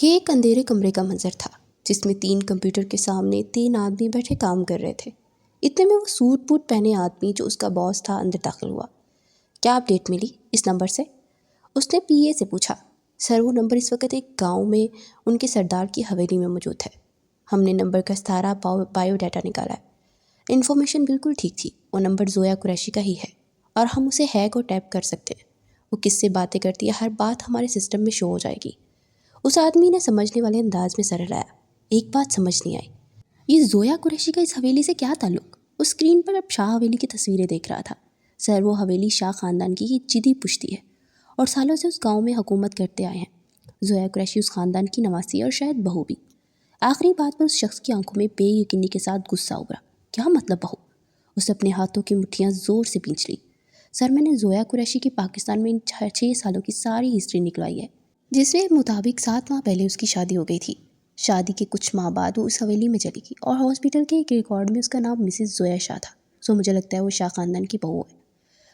یہ ایک اندھیرے کمرے کا منظر تھا جس میں 3 کمپیوٹر کے سامنے 3 آدمی بیٹھے کام کر رہے تھے۔ اتنے میں وہ سوٹ بوٹ پہنے آدمی جو اس کا باس تھا اندر داخل ہوا۔ کیا اپڈیٹ ملی اس نمبر سے؟ اس نے پی اے سے پوچھا۔ سر وہ نمبر اس وقت ایک گاؤں میں ان کے سردار کی حویلی میں موجود ہے۔ ہم نے نمبر کا سارا بایو ڈیٹا نکالا ہے۔ انفارمیشن بالکل ٹھیک تھی، وہ نمبر زویا قریشی کا ہی ہے اور ہم اسے ہیک اور ٹیپ کر سکتے ہیں۔ وہ کس سے باتیں کرتی ہے ہر بات ہمارے سسٹم میں شو ہو جائے گی۔ اس آدمی نے سمجھنے والے انداز میں سر ہلایا۔ ایک بات سمجھ نہیں آئی، یہ زویا قریشی کا اس حویلی سے کیا تعلق؟ وہ اسکرین پر اب شاہ حویلی کی تصویریں دیکھ رہا تھا۔ سر وہ حویلی شاہ خاندان کی جدی پشتی ہے اور سالوں سے اس گاؤں میں حکومت کرتے آئے ہیں۔ زویا قریشی اس خاندان کی نواسی ہے اور شاید بہو بھی۔ آخری بات پر اس شخص کی آنکھوں میں بے یقینی کے ساتھ غصہ ابھرا۔ کیا مطلب بہو؟ اس نے اپنے ہاتھوں کی مٹھیاں زور سے پینچھ لی۔ سر میں نے زویا قریشی کی پاکستان میں ان 6 سالوں کی ساری ہسٹری نکلوائی ہے، جس میں مطابق 7 ماہ پہلے اس کی شادی ہو گئی تھی۔ شادی کے کچھ ماہ بعد وہ اس حویلی میں چلی گئی اور ہاسپٹل کے ایک ریکارڈ میں اس کا نام مسز زویا شاہ تھا۔ سو مجھے لگتا ہے وہ شاہ خاندان کی بہو ہے،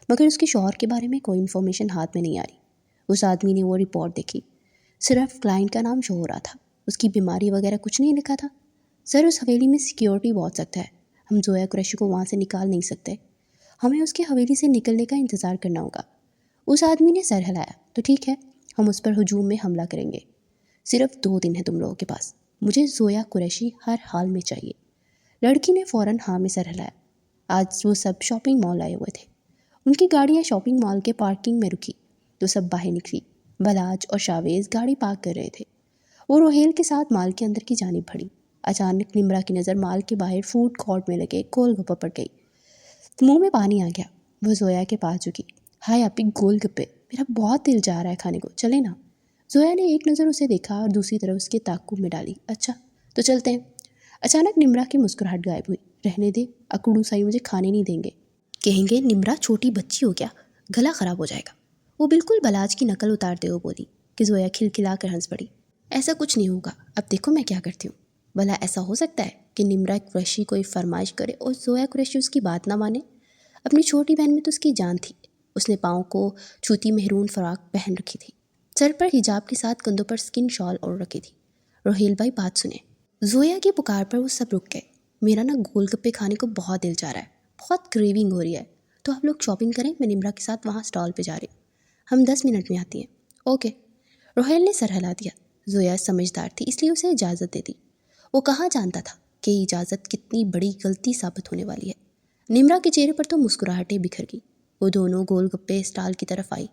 مگر اس کے شوہر کے بارے میں کوئی انفارمیشن ہاتھ میں نہیں آ رہی۔ اس آدمی نے وہ رپورٹ دیکھی، صرف کلائنٹ کا نام شو ہو رہا تھا، اس کی بیماری وغیرہ کچھ نہیں لکھا تھا۔ سر اس حویلی میں سیکیورٹی بہت سخت ہے، ہم زویا قریشی کو وہاں سے نکال نہیں سکتے، ہمیں اس کے حویلی سے نکلنے کا انتظار کرنا ہوگا۔ اس آدمی نے سر ہلایا۔ تو ٹھیک ہے، ہم اس پر ہجوم میں حملہ کریں گے۔ صرف 2 دن ہے تم لوگوں کے پاس، مجھے زویا قریشی ہر حال میں چاہیے۔ لڑکی نے فوراً ہاں میں سر ہلایا۔ آج وہ سب شاپنگ مال آئے ہوئے تھے، ان کی گاڑیاں شاپنگ مال کے پارکنگ میں رکی تو سب باہر نکلی۔ بلاج اور شاویز گاڑی پارک کر رہے تھے، وہ روہیل کے ساتھ مال کے اندر کی جانب بڑھی۔ اچانک نمرا کی نظر مال کے باہر فوڈ کورٹ میں لگے گول گپے پر گئی۔ منہ میں پانی آ گیا، وہ زویا کے پاس جھکی۔ ہائے اپی، گول گپے، میرا بہت دل چاہ رہا ہے کھانے کو، چلے نا؟ زویا نے ایک نظر اسے دیکھا اور دوسری طرف اس کے تعقب میں ڈالی۔ اچھا تو چلتے ہیں۔ اچانک نمرا کی مسکراہٹ غائب ہوئی۔ رہنے دے، اکڑو سائی مجھے کھانے نہیں دیں گے، کہیں گے نمرا چھوٹی بچی ہو کیا، گلا خراب ہو جائے گا۔ وہ بالکل بلاج کی نقل اتارتے ہوئے بولی کہ زویا کھلکھلا کر ہنس پڑی۔ ایسا کچھ نہیں ہوگا، اب دیکھو میں کیا کرتی ہوں۔ بھلا ایسا ہو سکتا ہے کہ نمرا قریشی کوئی فرمائش کرے اور زویا قریشی اس کی بات نہ مانے؟ اپنی چھوٹی بہن میں تو اس کی جان تھی، اس نے پاؤں کو چھوتی مہرون فراق پہن رکھی تھی، سر پر حجاب کے ساتھ کندھوں پر سکن شال اوڑھ رکھی تھی۔ روہیل بھائی بات سنیں۔ زویا کی پکار پر وہ سب رک گئے۔ میرا نا گول گپے کھانے کو بہت دل چاہ رہا ہے، بہت کریونگ ہو رہی ہے، تو آپ لوگ شاپنگ کریں، میں نمرا کے ساتھ وہاں اسٹال پہ جا رہی ہوں، ہم 10 منٹ میں آتی ہیں۔ اوکے۔ روہیل نے سر ہلا دیا۔ زویا سمجھدار تھی اس لیے اسے اجازت دے دی۔ وہ کہاں جانتا تھا کہ یہ اجازت کتنی بڑی غلطی ثابت ہونے والی ہے۔ نمرا کے چہرے پر تو مسکراہٹیں بکھر گئی۔ وہ دونوں گول گپے اسٹال کی طرف آئی۔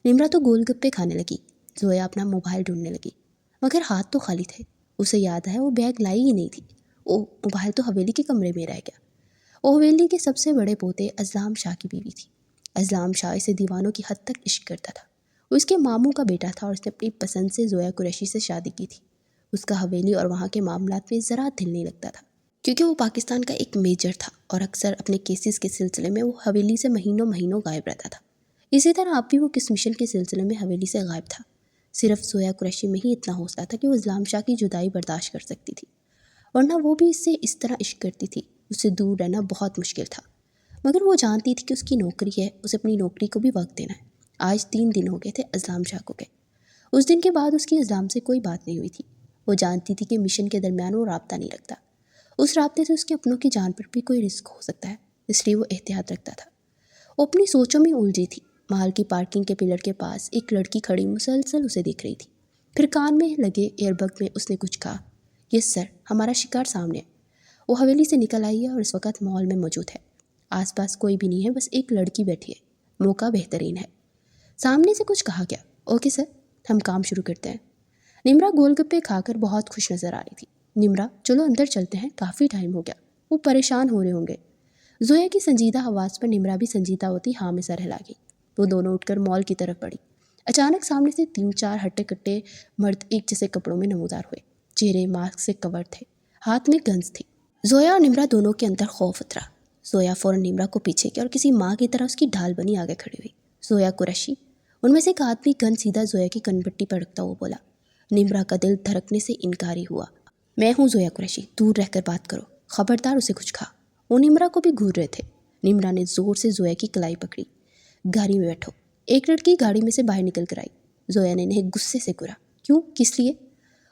نمرا تو گول گپے کھانے لگی، زویا اپنا موبائل ڈھونڈنے لگی، مگر ہاتھ تو خالی تھے۔ اسے یاد ہے وہ بیگ لائی ہی نہیں تھی۔ موبائل تو حویلی کے کمرے میں رہ گیا۔ وہ حویلی کے سب سے بڑے پوتے اضلام شاہ کی بیوی تھی۔ اضلام شاہ اسے دیوانوں کی حد تک عشق کرتا تھا۔ وہ اس کے ماموں کا بیٹا تھا اور اس نے اپنی پسند سے زویا قریشی سے شادی کی تھی۔ اس کا حویلی اور وہاں کے معاملات میں ذرا دل نہیں لگتا تھا، کیونکہ وہ پاکستان کا ایک میجر تھا اور اکثر اپنے کیسز کے سلسلے میں وہ حویلی سے مہینوں غائب رہتا تھا۔ اسی طرح اب بھی وہ کس مشن کے سلسلے میں حویلی سے غائب تھا۔ صرف زویا قریشی میں ہی اتنا حوصلہ تھا کہ وہ اضلام شاہ کی جدائی برداشت کر سکتی تھی، ورنہ وہ بھی اس سے اس طرح عشق کرتی تھی، اس سے دور رہنا بہت مشکل تھا۔ مگر وہ جانتی تھی کہ اس کی نوکری ہے، اسے اپنی نوکری کو بھی وقت دینا ہے۔ آج 3 دن ہو گئے تھے اضلام شاہ کو گئے۔ اس دن کے بعد اس کی اضلام سے کوئی بات نہیں ہوئی تھی۔ وہ جانتی تھی کہ مشن کے درمیان وہ رابطہ نہیں رکھتا، اس رابطے سے اس کے اپنوں کی جان پر بھی کوئی رسک ہو سکتا ہے، اس لیے وہ احتیاط رکھتا تھا۔ وہ اپنی سوچوں میں الجھی تھی۔ مال کی پارکنگ کے پلر کے پاس ایک لڑکی کھڑی مسلسل اسے دیکھ رہی تھی۔ پھر کان میں لگے ایئر بگ میں اس نے کچھ کہا۔ یس سر، ہمارا شکار سامنے ہے۔ وہ حویلی سے نکل آئی ہے اور اس وقت مال میں موجود ہے۔ آس پاس کوئی بھی نہیں ہے، بس ایک لڑکی بیٹھی ہے، موقع بہترین ہے۔ سامنے سے کچھ کہا گیا۔ اوکے سر، ہم کام شروع کرتے ہیں۔ نمرا گول گپے کھا کر بہت خوش نظر آ رہی تھی۔ نمرا چلو اندر چلتے ہیں، کافی ٹائم ہو گیا، وہ پریشان ہو رہے ہوں گے۔ زویا کی سنجیدہ آواز پر نمرا بھی سنجیدہ ہوتی ہاں میں سر ہلا گئی۔ وہ دونوں اٹھ کر مال کی طرف بڑھی۔ اچانک سامنے سے 3-4 ہٹے کٹے مرد ایک جیسے کپڑوں میں نمودار ہوئے، چہرے ماسک سے کور تھے، ہاتھ میں گنز تھی۔ زویا اور نمرا دونوں کے اندر خوف اترا۔ زویا فوراً نمرا کو پیچھے کیا اور کسی ماں کی طرح اس کی ڈھال بنی آگے کھڑی ہوئی۔ زویا قریشی؟ ان میں سے ایک آدمی گن سیدھا زویا کی کنپٹی پر رکھتا ہوا بولا۔ نمرا کا دل دھڑکنے سے انکاری ہوا۔ میں ہوں زویا قریشی، دور رہ کر بات کرو، خبردار اسے کچھ کھا۔ وہ نمرا کو بھی گھور رہے تھے۔ نمرا نے زور سے زویا کی کلائی پکڑی۔ گاڑی میں بیٹھو۔ ایک لڑکی گاڑی میں سے باہر نکل کر آئی۔ زویا نے انہیں غصے سے گھورا۔ کیوں؟ کس لیے؟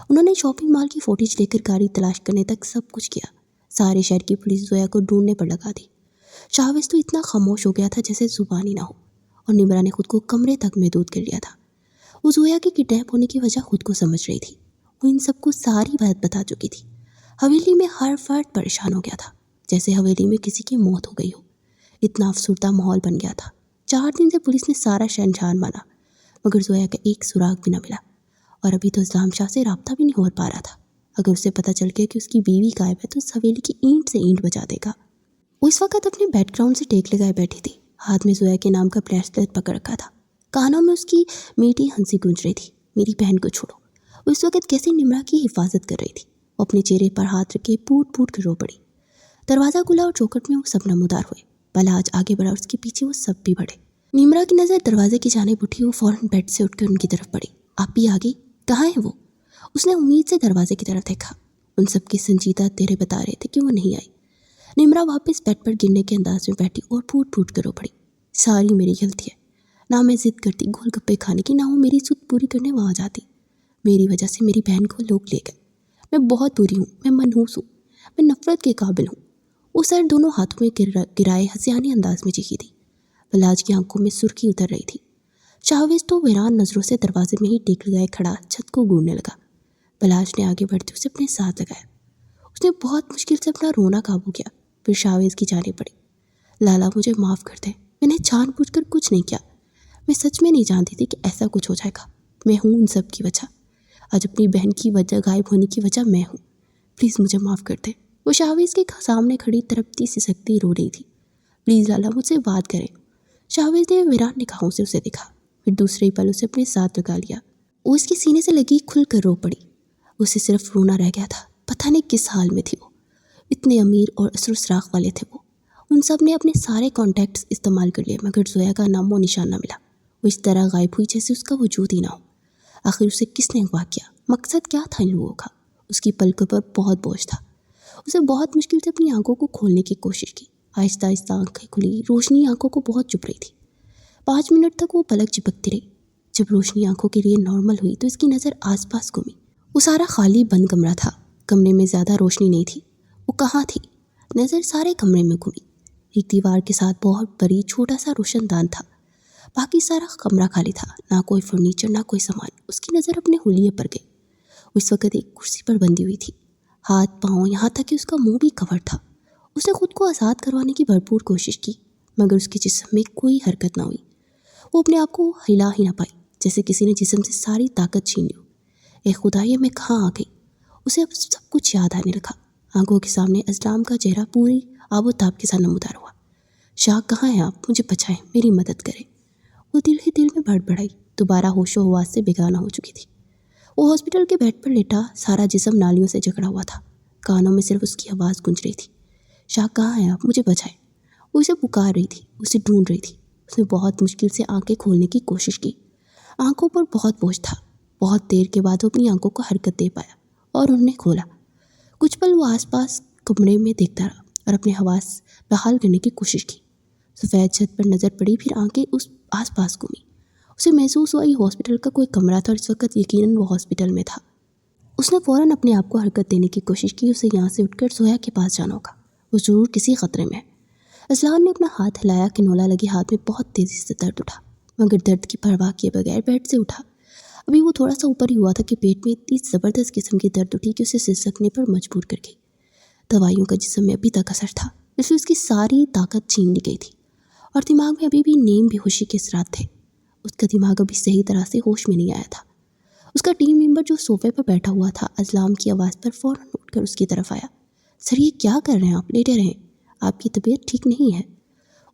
انہوں نے شاپنگ مال کی فوٹیج لے کر گاڑی تلاش کرنے تک سب کچھ کیا. سارے شہر کی پولیس زویا کو ڈھونڈنے پر لگا دی. شاہویز تو اتنا خاموش ہو گیا تھا جیسے زبان ہی نہ ہو، اور نمرا نے خود کو کمرے تک محدود کر لیا تھا. وہ زویا کے کڈنیپ ہونے کی وجہ خود کو سمجھ رہی تھی. وہ ان سب کو ساری بات بتا چکی تھی. حویلی میں ہر فرد پریشان ہو گیا تھا، جیسے حویلی میں کسی کی موت ہو گئی ہو. اتنا افسردہ ماحول بن گیا تھا. 4 دن سے پولیس نے سارا شہنشان مانا، مگر زویا کا ایک سراغ بھی نہ ملا. اور ابھی تو اسلام شاہ سے رابطہ بھی نہیں ہو پا رہا تھا. اگر اسے پتہ چل گیا کہ اس کی بیوی غائب ہے تو اس حویلی کی اینٹ سے اینٹ بجا دے گا. وہ اس وقت اپنے بیک گراؤنڈ سے ٹیک لگائے بیٹھی تھی. ہاتھ میں زویا کے نام کا بریسلیٹ پکڑ رکھا تھا. کانوں میں اس کی میٹھی ہنسی گونج رہی تھی. میری بہن کو چھوڑو. وہ اس وقت کیسے نمرا کی حفاظت کر رہی تھی. وہ اپنے چہرے پر ہاتھ رکھے پوٹ پوٹ کر رو پڑی. دروازہ کھلا اور چوکھٹ میں وہ سب نمودار ہوئے. بلاج آگے بڑھا اور اس کے پیچھے وہ سب بھی بڑھے. نمرا کی نظر دروازے کی جانب اٹھی. وہ فوراً بیڈ سے اٹھ کر ان کی طرف بڑھی. آپ بھی آگے؟ کہاں ہیں وہ؟ اس نے امید سے دروازے کی طرف دیکھا. ان سب کے سنجیدہ چہرے بتا رہے تھے کہ وہ نہیں آئی. نمرا واپس بیڈ پر گرنے کے انداز میں بیٹھی اور پھوٹ پھوٹ کر رو پڑی. ساری میری غلطی ہے. نہ میں ضد کرتی گول گپے کھانے کی، نہ وہ میری سود پوری کرنے وہاں جاتی. میری وجہ سے میری بہن کو لوگ لے گئے. میں بہت بری ہوں. میں منحوس ہوں. میں نفرت کے قابل ہوں. وہ سر دونوں ہاتھوں میں گرائے ہنسیانے انداز میں چیخی تھی. بلاج کی آنکھوں میں سرخی اتر رہی تھی. شاہویز تو ویران نظروں سے دروازے میں ہی ٹیک لگائے کھڑا چھت کو گھورنے لگا. بلاج نے آگے بڑھتے اسے اپنے ساتھ لگایا. اس نے بہت مشکل سے اپنا رونا قابو کیا. پھر شاہویز کی جانب بڑھی. لالا مجھے معاف کر دیں. میں نے جان بوجھ کر کچھ نہیں کیا. میں سچ میں نہیں جانتی تھی کہ ایسا کچھ ہو جائے گا. میں ہوں ان سب کی وجہ. آج اپنی بہن کی وجہ غائب ہونے کی وجہ میں ہوں. پلیز مجھے معاف کر دیں. وہ شاہویز کے سامنے کھڑی تڑپتی سسکتی رو رہی تھی. پلیز لالا مجھ سے بات کریں. شاہویز نے ویران نگاہوں سے اسے دیکھا. پھر دوسرے پل اسے اپنے ساتھ لگا لیا. وہ اس کے سینے سے لگی کھل کر رو پڑی. اسے صرف رونا رہ گیا تھا. پتہ نہیں کس حال میں تھی وہ. اتنے امیر اور اثر و سراغ والے تھے وہ. ان سب نے اپنے سارے کانٹیکٹس استعمال کر لیے، مگر زویا کا نام و نشان نہ ملا. وہ اس طرح غائب ہوئی جیسے اس کا وجود ہی نہ ہو. آخر اسے کس نے اغوا کیا؟ مقصد کیا تھا ان لوگوں کا؟ اس کی پلکوں پر بہت بوجھ تھا. اسے بہت مشکل سے اپنی آنکھوں کو کھولنے کی کوشش کی. آہستہ آہستہ آنکھیں کھلی. روشنی آنکھوں کو بہت چبھ رہی تھی. 5 منٹ تک وہ پلک چپکتی رہی. جب روشنی آنکھوں کے لیے نارمل ہوئی تو اس کی نظر آس پاس گھومی. وہ سارا خالی بند کمرہ تھا. کمرے میں زیادہ روشنی نہیں تھی. وہ کہاں تھی؟ نظر سارے کمرے میں گھومی. ایک دیوار کے ساتھ بہت بڑی چھوٹا سا روشن دان تھا. باقی سارا کمرہ خالی تھا. نہ کوئی فرنیچر، نہ کوئی سامان. اس کی نظر اپنے حلیے پر گئی. وہ اس وقت ایک کرسی پر بندھی ہوئی تھی. ہاتھ پاؤں یہاں تک کہ اس کا منہ بھی کور تھا. اس نے خود کو آزاد کروانے کی بھرپور کوشش کی، مگر اس کے جسم میں کوئی حرکت نہ ہوئی. وہ اپنے آپ کو ہلا ہی نہ پائی، جیسے کسی نے جسم سے ساری طاقت چھین لی. اے خدا، یہ میں کہاں آ گئی؟ اسے اب سب کچھ یاد آنے لگا. آنکھوں کے سامنے اسلام کا چہرہ پوری آب و تاب کے ساتھ نمودار ہوا. شاہ کہاں ہیں آپ؟ مجھے بچائیں، میری مدد کریں. وہ دل ہی دل میں بڑبڑائی. دوبارہ ہوش و حواس سے بیگانہ ہو چکی تھی. وہ ہاسپٹل کے بیڈ پر لیٹا. سارا جسم نالیوں سے جکڑا ہوا تھا. کانوں میں صرف اس کی آواز گونج رہی تھی. شاہ کہاں ہیں آپ؟ مجھے بچائیں. وہ اسے پکار رہی تھی، اسے ڈھونڈ رہی تھی. اس نے بہت مشکل سے آنکھیں کھولنے کی کوشش کی. آنکھوں پر بہت بوجھ تھا. بہت دیر کے بعد وہ اپنی آنکھوں کو حرکت دے پایا اور انہیں کھولا. کچھ پل وہ آس پاس کمرے میں دیکھتا رہا اور اپنے حواس بحال کرنے کی کوشش کی. سفید چھت پر نظر پڑی. پھر آنکھیں اس آس پاس گھومی. اسے محسوس ہوا یہ ہاسپٹل کا کوئی کمرہ تھا اور اس وقت یقیناً وہ ہاسپٹل میں تھا. اس نے فوراً اپنے آپ کو حرکت دینے کی کوشش کی. اسے یہاں سے اٹھ کر زویا کے پاس جانا ہوگا. وہ ضرور کسی خطرے میں ہے. اسلام نے اپنا ہاتھ ہلایا. کنولا لگے ہاتھ میں بہت تیزی سے درد اٹھا، مگر درد کی پرواہ کیے بغیر بیڈ سے اٹھا. ابھی وہ تھوڑا سا اوپر ہی ہوا تھا کہ پیٹ میں اتنی زبردست قسم کی درد اٹھی کہ اسے سسکنے پر مجبور کر گئی. دوائیوں کا جسم میں ابھی تک اثر تھا، اس لیے اس کی ساری طاقت چھین لی گئی تھی اور دماغ میں ابھی بھی نیم بے ہوشی کے اثرات تھے. اس کا دماغ ابھی صحیح طرح سے ہوش میں نہیں آیا تھا. اس کا ٹیم ممبر جو صوفے پر بیٹھا ہوا تھا اسلام کی آواز پر فوراً اٹھ کر اس کی طرف آیا. سر، یہ کیا کر رہے ہیں آپ؟ لیٹے رہیں، آپ کی طبیعت ٹھیک نہیں ہے.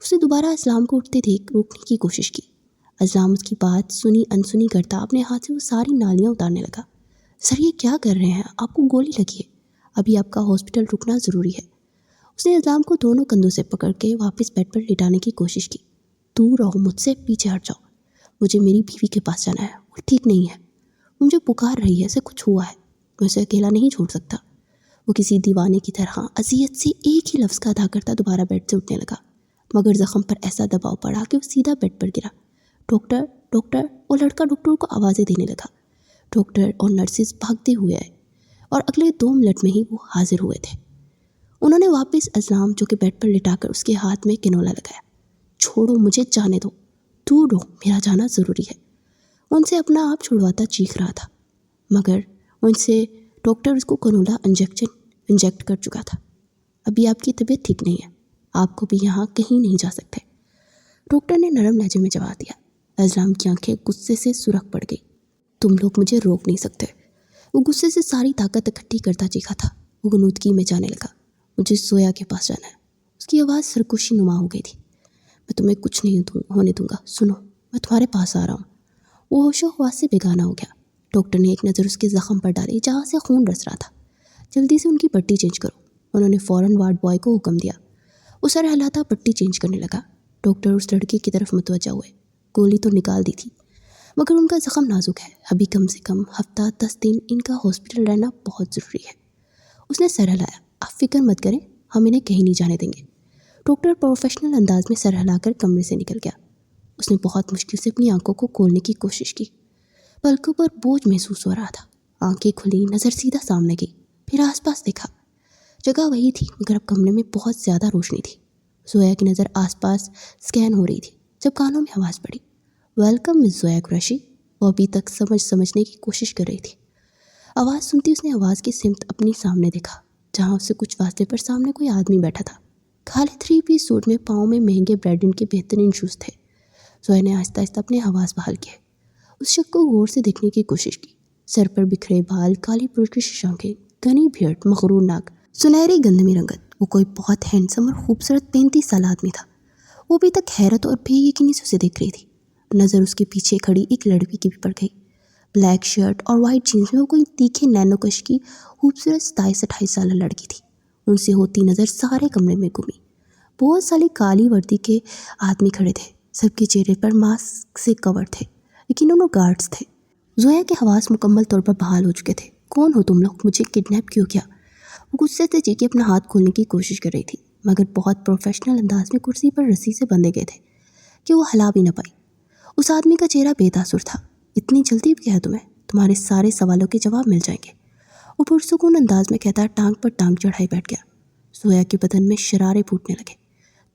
اس نے دوبارہ اسلام کو اٹھتے دیکھ روکنے کی کوشش کی. اسلام اس کی بات سنی انسنی کرتا اپنے ہاتھ سے وہ ساری نالیاں اتارنے لگا. سر، یہ کیا کر رہے ہیں؟ آپ کو گولی لگی ہے. ابھی آپ کا ہاسپٹل رکنا ضروری ہے. اس نے اسلام کو دونوں کندھوں سے پکڑ کے واپس بیڈ پر لٹانے کی کوشش کی. دور رہو مجھ سے، پیچھے ہٹ جاؤ. مجھے میری بیوی کے پاس جانا ہے. وہ ٹھیک نہیں ہے. وہ مجھے پکار رہی ہے. اسے کچھ ہوا ہے. میں اسے اکیلا نہیں چھوڑ سکتا. وہ کسی دیوانے کی طرح اذیت سے ایک ہی لفظ کا ادا کرتا دوبارہ بیڈ سے اٹھنے لگا، مگر زخم پر ایسا دباؤ پڑا کہ وہ سیدھا بیڈ پر گرا. Doctor, doctor. وہ لڑکا ڈاکٹر کو آوازیں دینے لگا. ڈاکٹر اور نرسز بھاگتے ہوئے آئے اور اگلے 2 منٹ میں ہی وہ حاضر ہوئے تھے۔ انہوں نے واپس اسلام جو کہ بیڈ پر لٹا کر اس کے ہاتھ میں کنولا لگایا۔ چھوڑو، مجھے جانے دو، دور رہو، میرا جانا ضروری ہے۔ ان سے اپنا آپ چھڑواتا چیخ رہا تھا، مگر ان سے ڈاکٹر اس کو کنولا انجیکٹ کر چکا تھا۔ ابھی آپ کی طبیعت ٹھیک نہیں ہے، آپ کو بھی یہاں کہیں نہیں جا سکتے، ڈاکٹر نے نرم لہجے میں جواب دیا۔ اسلام کی آنکھیں غصے سے سرخ پڑ گئی۔ تم لوگ مجھے روک نہیں سکتے، وہ غصے سے ساری طاقت اکٹھی کرتا چیخا تھا۔ وہ غنودگی میں جانے لگا۔ مجھے زویا کے پاس جانا ہے۔ اس کی آواز سرکشی نما ہو گئی تھی۔ میں تمہیں کچھ نہیں ہونے دوں گا، سنو، میں تمہارے پاس آ رہا ہوں۔ وہ ہوش و حواس سے بیگانہ ہو گیا۔ ڈاکٹر نے ایک نظر اس کے زخم پر ڈالی جہاں سے خون رس رہا تھا۔ جلدی سے ان کی پٹی چینج کرو، انہوں نے فوراً وارڈ بوائے کو حکم دیا۔ وہ سر ہلاتا پٹی چینج کرنے لگا۔ ڈاکٹر اس لڑکی کی طرف متوجہ ہوئے۔ گولی تو نکال دی تھی، مگر ان کا زخم نازک ہے، ابھی کم سے کم ہفتہ 10 دن ان کا ہاسپٹل رہنا بہت ضروری ہے۔ اس نے سر ہلایا۔ آپ فکر مت کریں، ہم انہیں کہیں نہیں جانے دیں گے۔ ڈاکٹر پروفیشنل انداز میں سر ہلا کر کمرے سے نکل گیا۔ اس نے بہت مشکل سے اپنی آنکھوں کو کھولنے کی کوشش کی۔ پلکوں پر بوجھ محسوس ہو رہا تھا۔ آنکھیں کھلی، نظر سیدھا سامنے گئی، پھر آس پاس دیکھا۔ جگہ وہی تھی، مگر اب کمرے میں بہت زیادہ روشنی تھی۔ زویا کی نظر آس پاس سکین ہو رہی تھی جب کانوں میں آواز پڑی، ویلکم مس زویا قریشی۔ وہ ابھی تک سمجھنے کی کوشش کر رہی تھی۔ آواز سنتی اس نے آواز کی سمت اپنی سامنے دیکھا، جہاں اس سے کچھ فاصلے پر سامنے کوئی آدمی بیٹھا تھا۔ کالے 3 پیس سوٹ میں، پاؤں میں مہنگے برانڈ کے بہترین شوز تھے۔ زویا نے آہستہ آہستہ اپنے حواس بحال کیے۔ اس شخص کو غور سے دیکھنے کی کوشش کی۔ سر پر بکھرے بال، کالی پرکشش آنکھیں، گھنی بھیڑ، مغرور ناک، سنہری گندمی رنگت۔ وہ کوئی بہت ہینڈسم اور خوبصورت 35 سالہ آدمی تھا۔ وہ ابھی تک حیرت اور بے یقینی سے اسے دیکھ رہی تھی۔ نظر اس کے پیچھے کھڑی ایک لڑکی کی بھی پڑ گئی۔ بلیک شرٹ اور وائٹ جینس میں وہ کوئی تیکھے نینو کش کی خوبصورت 27-28 سالہ لڑکی تھی۔ ان سے ہوتی نظر سارے کمرے میں گھومی۔ بہت ساری کالی وردی کے آدمی کھڑے تھے، سب کے چہرے پر ماسک سے کور تھے، لیکن انہوں گارڈز تھے۔ زویا کے حواس مکمل طور پر بحال ہو چکے تھے۔ کون ہو تم لوگ؟ مجھے کڈنیپ کیوں کیا؟ وہ غصے سے چیخے اپنا ہاتھ کھولنے کی کوشش کر رہی تھی، مگر بہت پروفیشنل انداز میں کرسی پر رسی سے بندھے گئے تھے کہ وہ ہلا بھی نہ پائی۔ اس آدمی کا چہرہ بے تاثر تھا۔ اتنی جلدی کیا ہے تمہیں؟ تمہارے سارے سوالوں کے جواب مل جائیں گے، وہ پرسکون انداز میں کہتا ٹانگ پر ٹانگ چڑھائی بیٹھ گیا۔ زویا کے بدن میں شرارے پھوٹنے لگے۔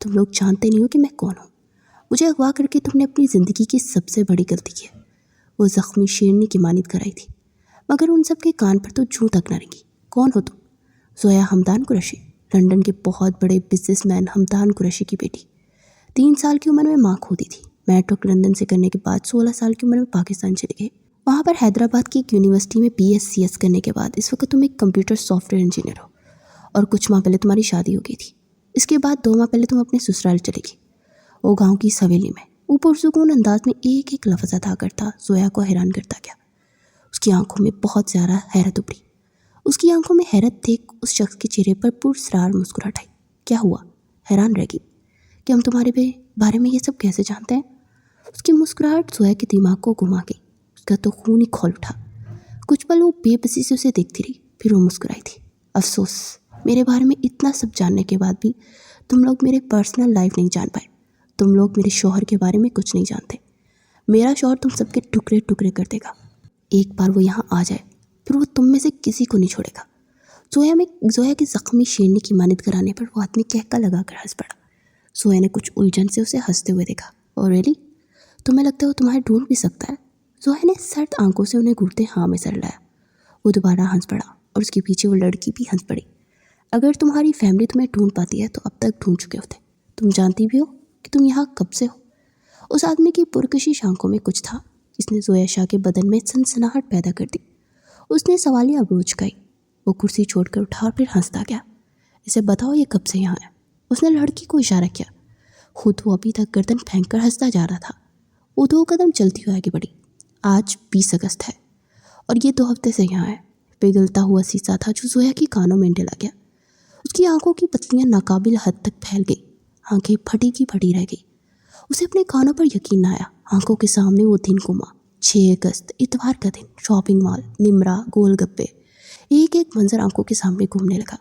تم لوگ جانتے نہیں ہو کہ میں کون ہوں۔ مجھے اغوا کر کے تم نے اپنی زندگی کی سب سے بڑی غلطی کی ہے۔ وہ زخمی شیرنی کی مانند کرائی تھی، مگر ان سب کے کان پر تو جوں تک نہ رنگی۔ کون ہو تم؟ زویا حمدان قریشی، لندن کے بہت بڑے بزنس مین حمدان قریشی کی بیٹی۔ 3 سال کی عمر میں ماں کھو دی تھی۔ میٹرک لندن سے کرنے کے بعد 16 سال کی عمر میں پاکستان چلے گئے۔ وہاں پر حیدرآباد کی ایک یونیورسٹی میں BScs کرنے کے بعد اس وقت تم ایک کمپیوٹر سافٹ ویئر انجینئر ہو، اور کچھ ماہ پہلے تمہاری شادی ہو گئی تھی۔ اس کے بعد 2 ماہ پہلے تم اپنے سسرال چلے گی، وہ گاؤں کی اس حویلی میں۔ وہ پرسکون انداز میں ایک ایک لفظ ادا کرتا زویا کو حیران کرتا گیا۔ اس کی آنکھوں میں بہت زیادہ حیرت ابھری۔ اس کی آنکھوں میں حیرت دیکھ اس شخص کے چہرے پر پراسرار مسکراہٹ آئی۔ کیا ہوا؟ حیران رہ گئی کہ ہم تمہارے بارے میں یہ سب کیسے جانتے ہیں؟ اس کی مسکراہٹ زویا کے دماغ کو گھما گئی۔ اس کا تو خون ہی کھول اٹھا۔ کچھ پل وہ بے بسی سے اسے دیکھتی رہی، پھر وہ مسکرائی تھی۔ افسوس، میرے بارے میں اتنا سب جاننے کے بعد بھی تم لوگ میرے پرسنل لائف نہیں جان پائے۔ تم لوگ میرے شوہر کے بارے میں کچھ نہیں جانتے۔ میرا شوہر تم سب کے ٹکڑے ٹکڑے کر دے گا۔ ایک بار وہ یہاں آ جائے، پھر وہ تم میں سے کسی کو نہیں چھوڑے گا۔ زویا کی زخمی شیرنی کی مانند کرانے پر وہ آدمی کہکا لگا کر ہنس پڑا۔ زویا نے کچھ الجھن سے اسے ہنستے ہوئے دیکھا۔ اور ریلی؟ تمہیں لگتا ہے وہ تمہیں ڈھونڈ بھی سکتا ہے؟ زویا نے سرد آنکھوں سے انہیں گھورتے ہاں میں سر لایا۔ وہ دوبارہ ہنس پڑا اور اس کے پیچھے وہ لڑکی بھی ہنس پڑی۔ اگر تمہاری فیملی تمہیں ڈھونڈ پاتی ہے تو اب تک ڈھونڈ چکے ہوتے۔ تم جانتی بھی ہو کہ تم یہاں کب سے ہو؟ اس آدمی کی پرکشش آنکھوں میں کچھ تھا جس نے زویا شاہ کے بدن میں سنسناہٹ پیدا کر دی۔ اس نے سوالیہ ابروج چکائی۔ وہ کرسی چھوڑ کر اٹھا اور پھر ہنستا گیا۔ اسے بتاؤ یہ کب سے یہاں ہے؟ اس نے لڑکی کو اشارہ کیا۔ خود وہ ابھی تک گردن پھینک کر ہنستا جا رہا تھا۔ وہ 2 قدم چلتی ہوئے آگے بڑھی۔ آج 20 اگست ہے اور یہ 2 ہفتے سے یہاں ہے۔ پگھلتا ہوا سیسا تھا جو زویا کے کانوں میں ڈلا گیا۔ اس کی آنکھوں کی پتلیاں ناقابل حد تک پھیل گئی، آنکھیں پھٹی کی پھٹی رہ گئی۔ اسے اپنے کانوں پر یقین نہ آیا۔ آنکھوں کے سامنے وہ دن گھوما۔ 6 اگست، اتوار کا دن، شاپنگ مال، نمرا، گول گپے، ایک ایک منظر آنکھوں کے سامنے گھومنے لگا۔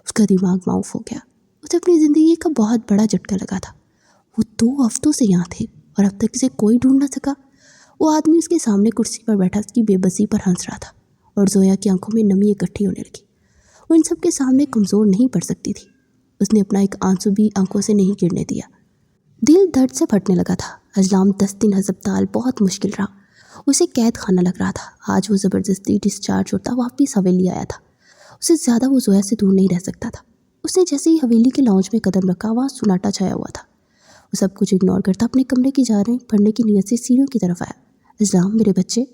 اس کا دماغ معاف ہو گیا۔ اسے اپنی زندگی کا بہت بڑا جھٹکا لگا تھا۔ وہ 2 ہفتوں سے یہاں تھے اور اب تک اسے کوئی ڈھونڈ نہ سکا۔ وہ آدمی اس کے سامنے کرسی پر بیٹھا اس کی بے بسی پر ہنس رہا تھا اور زویا کی آنکھوں میں نمی اکٹھی ہونے لگی۔ وہ ان سب کے سامنے کمزور نہیں پڑ سکتی تھی۔ اس نے اپنا ایک آنسو بھی آنکھوں سے نہیں گرنے دیا۔ دل درد سے پھٹنے لگا تھا۔ اجلام 10 دن ہسپتال بہت مشکل رہا۔ اسے قید خانہ لگ رہا تھا۔ آج وہ زبردستی ڈسچارج ہوتا واپس حویلی آیا تھا۔ اسے زیادہ وہ زویا سے دور نہیں رہ سکتا تھا۔ اس نے جیسے ہی حویلی کے لاؤنج میں قدم رکھا وہاں سناٹا چھایا ہوا تھا۔ وہ سب کچھ اگنور کرتا اپنے کمرے کی جانب پڑھنے کی نیت سے سیڑھیوں کی طرف آیا۔ اجلام میرے بچے،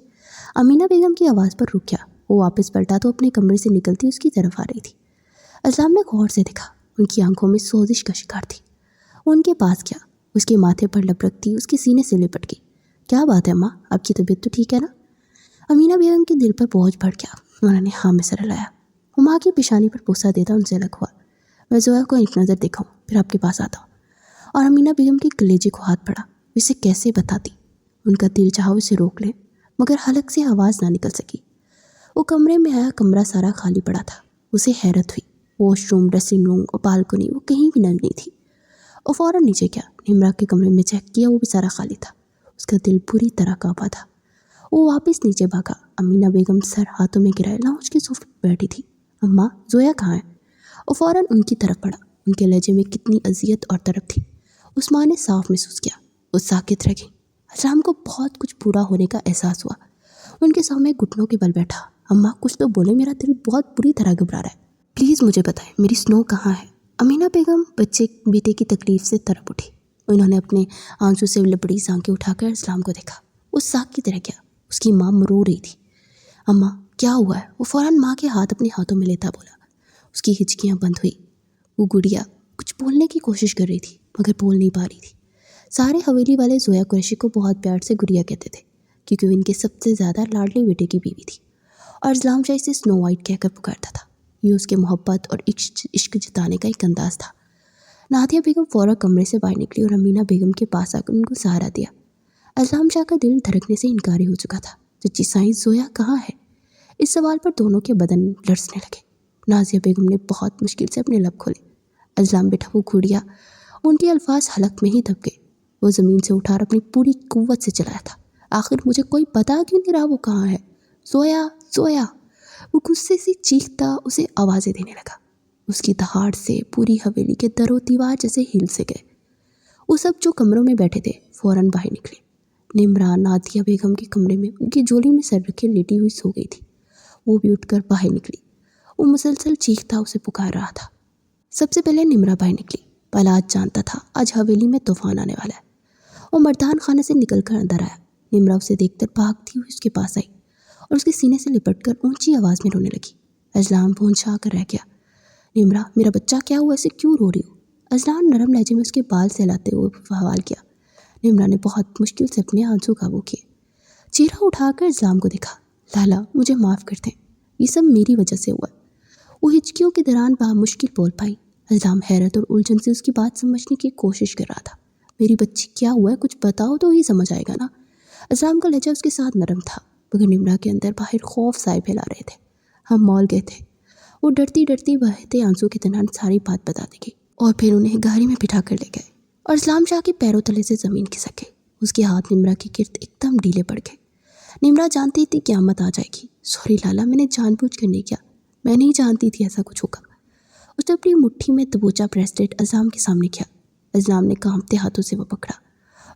امینہ بیگم کی آواز پر رک گیا۔ وہ واپس پلٹا تو اپنے کمرے سے نکلتی اس کی طرف آ رہی تھی۔ اجلام نے غور سے دیکھا۔ ان کی آنکھوں میں سوزش کا شکار تھی۔ وہ ان کے پاس گیا، اس کے ماتھے پر لب رکھتی اس کے سینے سے لپٹ گئی۔ کیا بات ہے ماں، آپ کی طبیعت تو ٹھیک ہے نا؟ امینہ بیگم کے دل پر بوجھ بڑھ گیا۔ انہوں نے ہاں میں سر ہلایا۔ وہ ماں کی پیشانی پر بوسہ دیتا ان سے الگ ہوا۔ میں زویا کو ایک نظر دیکھا ہوں، پھر آپ کے پاس آتا ہوں۔ اور امینہ بیگم کے کلیجے کو ہاتھ پڑا۔ اسے کیسے بتاتی؟ ان کا دل چاہا اسے روک لے مگر حلق سے آواز نہ نکل سکی۔ وہ کمرے میں آیا، کمرہ سارا خالی پڑا تھا۔ اسے حیرت ہوئی۔ واش روم، ڈریسنگ روم اور بالکنی وہ کہیں بھی نہیں تھی۔ وہ فوراً نیچے گیا، نمرا کے کمرے میں چیک کیا، وہ بھی سارا خالی تھا۔ اس کا دل پوری طرح کانپا تھا۔ وہ واپس نیچے بھاگا۔ امینہ بیگم سر ہاتھوں میں گرائے لاؤنج کے صوفے پر بیٹھی تھی۔ اماں، زویا کہاں ہے؟ وہ فوراً ان کی طرف پڑھا۔ ان کے لہجے میں کتنی اذیت اور طرف تھی، اس ماں نے صاف محسوس کیا۔ وہ ساکت رہ گئی۔ اجلام کو بہت کچھ پورا ہونے کا احساس ہوا۔ ان کے سامنے گھٹنوں کے بل بیٹھا۔ اماں کچھ تو بولے، میرا دل بہت بری طرح گھبرا رہا ہے، پلیز مجھے بتائیں میری سنو کہاں ہے؟ امینہ بیگم بیٹے کی تکلیف سے تڑپ اٹھی۔ انہوں نے اپنے آنسو سے لپڑی آنکھیں اٹھا کر اسلام کو دیکھا۔ وہ ساکت رہ گیا۔ اس کی ماں رو رہی تھی۔ اماں کیا ہوا ہے؟ وہ فوراً ماں کے ہاتھ اپنے ہاتھوں میں لیتا بولا۔ اس کی ہچکیاں بند ہوئی۔ وہ گڑیا کچھ بولنے کی کوشش کر رہی تھی مگر بول نہیں پا رہی تھی۔ سارے حویلی والے زویا قریشی کو بہت پیار سے گڑیا کہتے تھے کیونکہ وہ ان کے سب سے زیادہ لاڈلے بیٹے کی بیوی تھی، اور اسلام شاہ اسے سنو وائٹ کہہ کر پکارتا تھا۔ یہ اس کے محبت اور عشق جتانے کا ایک انداز تھا۔ نادیہ بیگم فوراً کمرے سے باہر نکلی اور امینہ بیگم کے پاس آ کر ان کو سہارا دیا۔ اسلام شاہ کا دل دھڑکنے سے انکاری ہو چکا تھا۔ چچی سائنس زویا کہاں ہے؟ اس سوال پر دونوں کے بدن لرزنے لگے۔ نازیہ بیگم نے بہت مشکل سے اپنے لب کھولے۔ اسلام بیٹا وہ گھڑیا، ان کے الفاظ حلق میں ہی دب گئے۔ وہ زمین سے اٹھا اور اپنی پوری قوت سے چلایا تھا۔ آخر مجھے کوئی بتا کیوں نہیں رہا وہ کہاں ہے؟ زویا، زویا! وہ غصے سے چیختا اسے آوازیں دینے لگا۔ اس کی دہاڑ سے پوری حویلی کے در و دیوار جیسے ہل سے گئے۔ وہ سب جو کمروں میں بیٹھے تھے فوراً باہر نکلے۔ نمرا نادیہ بیگم کے کمرے میں ان کی جولی میں سر رکھے لیٹی ہوئی سو گئی تھی۔ وہ بھی اٹھ کر باہر نکلی۔ وہ مسلسل چیختا اسے پکار رہا تھا۔ سب سے پہلے نمرا باہر نکلی۔ پلاد جانتا تھا آج حویلی میں طوفان آنے والا ہے۔ وہ مردان خانے سے نکل کر اندر آیا۔ نمرا اسے دیکھ کر بھاگتی ہوئی اس کے پاس آئی اور اس کے سینے سے لپٹ کر اونچی آواز میں رونے لگی۔ اجلام پہنچا کر رہ گیا۔ نمرا میرا بچہ کیا ہوا، ایسے کیوں رو رہی ہو؟ اجلام نرم لہجے میں اس کے بال سہلاتے ہوئے سوال کیا۔ نمرا نے بہت مشکل سے اپنے آنسو قابو کیے۔ چہرہ اٹھا کر اجلام کو دیکھا۔ لالا مجھے معاف کر دیں، یہ سب میری وجہ سے ہوا۔ وہ ہچکیوں کے دوران مشکل بول پائی۔ اجلام حیرت اور الجھن سے اس کی بات سمجھنے کی کوشش کر رہا تھا۔ میری بچی کیا ہوا ہے، کچھ بتاؤ تو ہی سمجھ آئے گا نا۔ اجلام کا لہجہ اس کے ساتھ نرم تھا مگر نمرا کے اندر باہر خوف سائے پھیلا رہے تھے۔ ہم مال گئے تھے۔ وہ ڈرتی ڈرتی بہتے آنسو کے دوران ساری بات بتا دی گئی اور پھر انہیں گاڑی میں بٹھا کر لے گئے اور اسلام شاہ کے پیروں تلے سے زمین کھسک گئی۔ اس کے ہاتھ نمرا کے گرد ایک دم ڈھیلے پڑ گئے۔ نمرا جانتی تھی قیامت آ جائے گی۔ سوری لالا، میں نے جان بوجھ کر نہیں کیا، میں نہیں جانتی تھی ایسا کچھ ہوگا۔ اس نے اپنی مٹھی میں دبوچا بریسلیٹ اجلام کے سامنے کیا۔ اجلام نے کانپتے ہاتھوں سے وہ پکڑا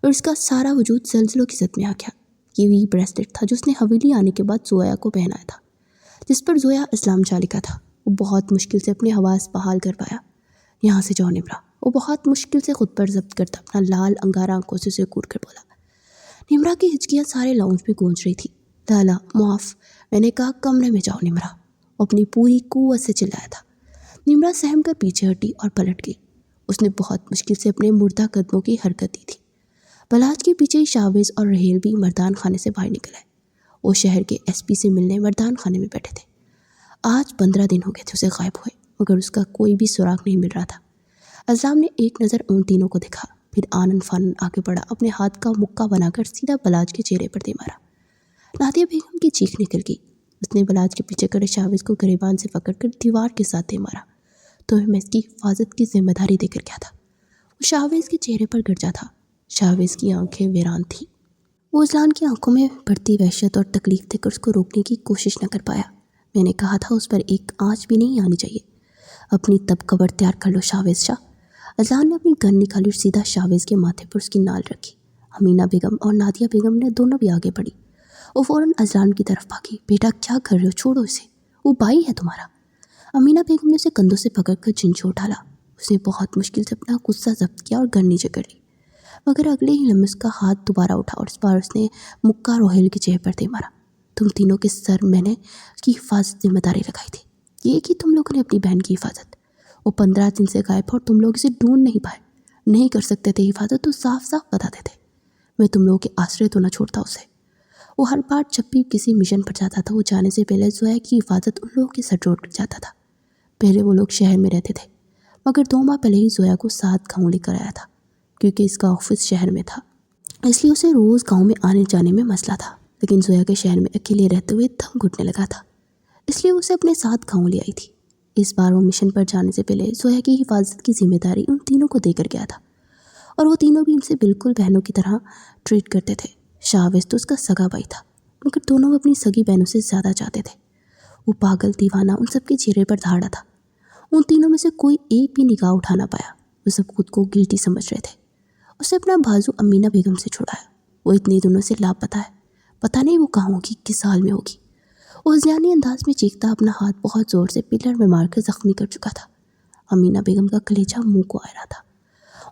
اور اس کا سارا وجود زلزلوں کی زد میں آ گیا۔ یہ وہی بریسلیٹ تھا جو اس نے حویلی آنے کے بعد زویا کو پہنایا تھا، جس پر زویا اسلام شاہ لکھا تھا۔ وہ بہت مشکل سے اپنی حواس بحال کر پایا۔ یہاں سے جاؤ نمرا، وہ بہت مشکل سے خود پر ضبط کرتا اپنا لال انگارہ آنکھوں سے اسے گور کر بولا۔ نمرا کی ہچکیاں سارے لاؤنج میں گونج رہی تھی۔ لالا معاف، میں نے کہا کمرے میں جاؤ نمرا، وہ اپنی پوری قوت سے چلایا تھا۔ نمرا سہم کر پیچھے ہٹی اور پلٹ گئی۔ اس نے بہت مشکل سے اپنے مردہ قدموں کی حرکت دی تھی۔ بلاج کے پیچھے شاویز اور رحیل بھی مردان خانے سے باہر نکل آئے۔ وہ شہر کے ایس پی سے ملنے مردان خانے میں بیٹھے تھے۔ آج 15 دن ہو گئے تھے اسے غائب ہوئے مگر اس کا کوئی بھی سراغ نہیں مل رہا تھا۔ اجلام نے ایک نظر ان تینوں کو دیکھا، پھر آنن فانن آگے بڑھا، اپنے ہاتھ کا مکہ بنا کر سیدھا بلاج کے چہرے پر دے مارا۔ نادیہ بیگم کی چیخ نکل گئی۔ اس نے بلاج کے پیچھے کھڑے شاویز کو گریبان سے پکڑ کر دیوار کے ساتھ دے مارا۔ تو میں اس کی حفاظت کی ذمہ داری دے کر گیا تھا۔ وہ شاویز کے چہرے پر گرجا تھا۔ شاویز کی آنکھیں ویران تھیں۔ وہ اذلان کی آنکھوں میں بڑھتی وحشت اور تکلیف دیکھ کر اس کو روکنے کی کوشش نہ کر پایا۔ میں نے کہا تھا اس پر ایک آنچ بھی نہیں آنی چاہیے۔ اپنی تب قبر تیار کر لو شاویز شاہ۔ اذلان نے اپنی گن نکالی اور سیدھا شاویز کے ماتھے پر اس کی نال رکھی۔ امینہ بیگم اور نادیہ بیگم نے دونوں بھی آگے بڑھی۔ وہ فوراً اذلان کی طرف بھاگی۔ بیٹا کیا کر رہے ہو؟ چھوڑو اسے، وہ بھائی ہے تمہارا۔ امینہ بیگم نے اسے کندھوں سے پکڑ کر جھنجھوڑ ڈالا۔ اس نے بہت مشکل سے اپنا غصہ ضبط کیا اور گن نیچے کر لی، مگر اگلے ہی لمحے اس کا ہاتھ دوبارہ اٹھا اور اس بار اس نے مکہ روہیل کے چہرے پر دے مارا۔ تم تینوں کے سر میں نے اس کی حفاظت ذمہ داری لگائی تھی، یہ کہ تم لوگوں نے اپنی بہن کی حفاظت۔ وہ 15 دن سے غائب اور تم لوگ اسے ڈھونڈ نہیں پائے، نہیں کر سکتے تھے حفاظت تو صاف صاف بتاتے تھے۔ میں تم لوگوں کے آسرے تو نہ چھوڑتا اسے۔ وہ ہر بار جب بھی کسی مشن پر جاتا تھا وہ جانے سے پہلے زویا کی حفاظت ان لوگوں کے سر جوڑ جاتا تھا۔ پہلے وہ لوگ شہر میں رہتے تھے، مگر 2 ماہ پہلے ہی زویا کو 7 گاؤں لے کر آیا تھا، کیونکہ اس کا آفس شہر میں تھا، اس لیے اسے روز گاؤں میں آنے جانے میں مسئلہ تھا۔ لیکن زویا کے شہر میں اکیلے رہتے ہوئے دم گھٹنے لگا تھا، اس لیے اسے اپنے ساتھ گاؤں لے آئی تھی۔ اس بار وہ مشن پر جانے سے پہلے زویا کی حفاظت کی ذمہ داری ان تینوں کو دے کر گیا تھا، اور وہ تینوں بھی ان سے بالکل بہنوں کی طرح ٹریٹ کرتے تھے۔ شاویز تو اس کا سگا بھائی تھا، مگر دونوں اپنی سگی بہنوں سے زیادہ چاہتے تھے۔ وہ پاگل دیوانہ ان سب کے چہرے پر دھاڑا تھا۔ ان تینوں میں سے کوئی ایک بھی نگاہ اٹھا نہ پایا۔ وہ سب خود کو گلٹی سمجھ رہے تھے۔ اسے اپنا بازو امینہ بیگم سے چھڑایا۔ وہ اتنے دنوں سے لاپتہ ہے، پتہ نہیں وہ کہاں ہوگی، کس حال میں ہوگی۔ وہ ہذیانی انداز میں چیختا اپنا ہاتھ بہت زور سے پلر میں مار کر زخمی کر چکا تھا۔ امینہ بیگم کا کلیجہ منہ کو آ رہا تھا۔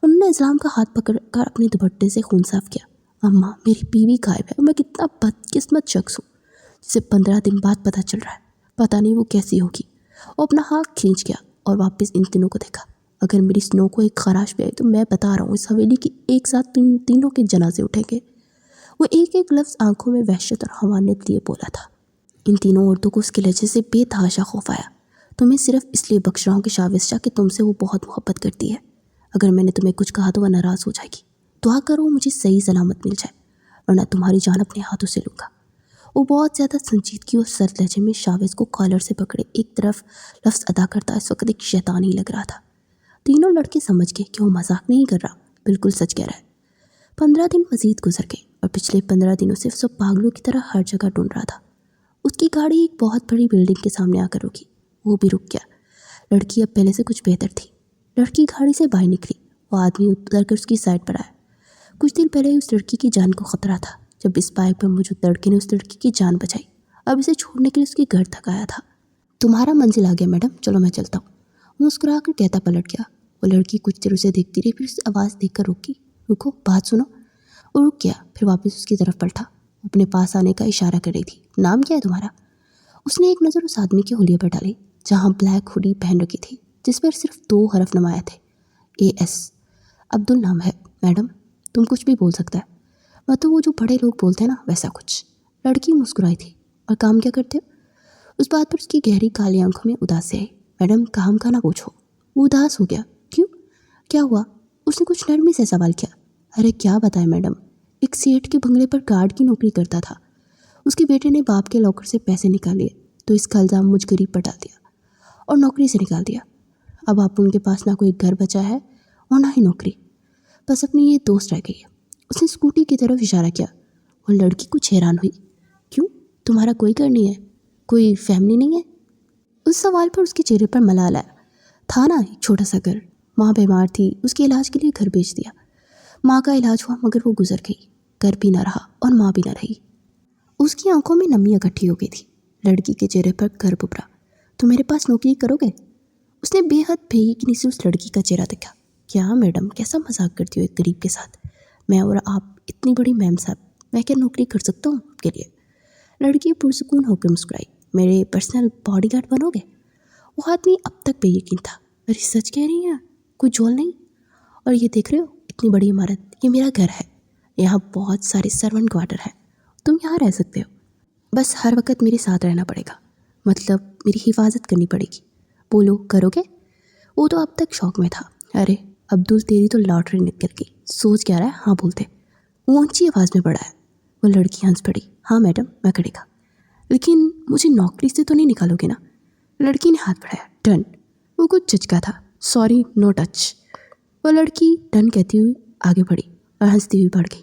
انہوں نے اذلان کا ہاتھ پکڑ کر اپنے دوپٹے سے خون صاف کیا۔ اماں، میری بیوی غائب ہے اور میں کتنا بدقسمت شخص ہوں جسے 15 دن بعد پتہ چل رہا ہے، پتہ نہیں وہ کیسی ہوگی۔ وہ اپنا ہاتھ کھینچ گیا اور واپس ان تینوں کو دیکھا۔ اگر میری سنو کو ایک خراش بھی آئی تو میں بتا رہا ہوں اس حویلی کی ایک ساتھ تینوں کے جنازے اٹھیں گے۔ وہ ایک ایک لفظ آنکھوں میں وحشت اور حوانیت لیے بولا تھا۔ ان تینوں عورتوں کو اس کے لہجے سے بے تحاشا خوف آیا۔ تمہیں صرف اس لیے بخش رہا ہوں کہ شاویز شاہ کہ تم سے وہ بہت محبت کرتی ہے۔ اگر میں نے تمہیں کچھ کہا تو وہ ناراض ہو جائے گی۔ دعا کرو مجھے صحیح سلامت مل جائے، ورنہ تمہاری جان اپنے ہاتھوں سے لوں گا۔ وہ بہت زیادہ سنجیدگی اور سرد لہجے میں شاویز کو کالر سے پکڑے ایک طرف لفظ ادا کرتا اس وقت ایک شیطان ہی لگ رہا تھا۔ تینوں لڑکے سمجھ گئے کہ وہ مذاق نہیں کر رہا، بالکل سچ کہہ رہا ہے۔ 15 دن مزید گزر گئے اور پچھلے 15 دنوں سے وہ پاگلوں کی طرح ہر جگہ ڈھونڈ رہا تھا۔ اس کی گاڑی ایک بہت بڑی بلڈنگ کے سامنے آ کر رکی، وہ بھی رک گیا۔ لڑکی اب پہلے سے کچھ بہتر تھی۔ لڑکی گاڑی سے باہر نکلی، وہ آدمی اتر کر اس کی سائڈ پر آیا۔ کچھ دن پہلے اس لڑکی کی جان کو خطرہ تھا، جب اس بائک پر موجود لڑکے نے اس لڑکی کی جان بچائی۔ اب اسے چھوڑنے کے لیے اس کے گھر تک آیا تھا۔ تمہارا منزل آ گیا میڈم، چلو میں چلتا ہوں، وہ مسکرا کر کہتا پلٹ گیا۔ وہ لڑکی کچھ دیر اسے دیکھتی رہی، پھر اس آواز دیکھ کر رکی۔ رکو، بات سنو۔ وہ رک گیا، پھر واپس اس کی طرف پلٹا، اپنے پاس آنے کا اشارہ کر رہی تھی۔ نام کیا ہے تمہارا؟ اس نے ایک نظر اس آدمی کے حلیے پر ڈالی جہاں بلیک ہوڈی پہن رکھی تھی، جس پر صرف 2 حرف نمایاں تھے، AS۔ عبدل نام ہے میڈم، تم کچھ بھی بول سکتا ہے، مطلب وہ جو بڑے لوگ بولتے ہیں نا، ویسا کچھ۔ لڑکی مسکرائی تھی۔ اور کام کیا کرتے ہو؟ اس بات پر اس کی گہری کالی آنکھوں میں اداسی آئی۔ میڈم کام کا نہ پوچھو۔ وہ اداس ہو گیا۔ کیوں، کیا ہوا؟ اس نے کچھ نرمی سے سوال کیا۔ ارے کیا بتائیں میڈم، ایک سیٹ کے بنگلے پر گارڈ کی نوکری کرتا تھا۔ اس کے بیٹے نے باپ کے لاکر سے پیسے نکال لیے تو اس کا الزام مجھ غریب پر ڈال دیا اور نوکری سے نکال دیا۔ اب آپ ان کے پاس نہ کوئی گھر بچا ہے اور نہ ہی نوکری، بس اپنی یہ دوست رہ گئی ہے۔ اس نے اسکوٹی کی طرف اشارہ کیا۔ وہ لڑکی کچھ حیران ہوئی۔ کیوں، تمہارا کوئی گھر نہیں ہے، کوئی فیملی نہیں ہے؟ اس سوال پر اس کے چہرے پر ملال آیا۔ تھا نا ایک چھوٹا سا گھر، ماں بیمار تھی، اس کے علاج کے لیے گھر بیچ دیا۔ ماں کا علاج ہوا مگر وہ گزر گئی، گھر بھی نہ رہا اور ماں بھی نہ رہی۔ اس کی آنکھوں میں نمی اکٹھی ہو گئی تھی۔ لڑکی کے چہرے پر گرب ابھرا۔ تو میرے پاس نوکری کرو گے؟ اس نے بے حد بےیقینی سے اس لڑکی کا چہرہ دیکھا۔ کیا میڈم، کیسا مذاق کرتی ہو ایک غریب کے ساتھ؟ میں اور آپ اتنی بڑی میم صاحب، میں کیا نوکری کر سکتا ہوں آپ کے لیے؟ لڑکی پرسکون ہو کے مسکرائی۔ میرے پرسنل باڈی گارڈ بنو گے؟ وہ آدمی اب تک بے یقین تھا۔ ارے سچ کہہ رہی ہیں، کوئی جھول نہیں؟ اور یہ دیکھ رہے ہو اتنی بڑی عمارت، یہ میرا گھر ہے، یہاں بہت سارے سرونٹ کوارٹر ہیں، تم یہاں رہ سکتے ہو، بس ہر وقت میرے ساتھ رہنا پڑے گا، مطلب میری حفاظت کرنی پڑے گی۔ بولو کرو گے؟ وہ تو اب تک شوق میں تھا۔ ارے عبدل، تیری تو لاٹری نکل گئی، سوچ کیا رہا ہے؟ ہاں بولتے، وہ اونچی آواز میں پڑا ہے۔ وہ لڑکی ہنس پڑی۔ ہاں میڈم، میں کرے گا، لیکن مجھے نوکری سے تو نہیں نکالو گے نا؟ لڑکی نے ہاتھ بڑھایا۔ ڈن۔ وہ کچھ چچکا تھا۔ سوری، نو ٹچ۔ وہ لڑکی ڈن کہتی ہوئی آگے بڑھی اور ہنستی ہوئی بڑھ گئی۔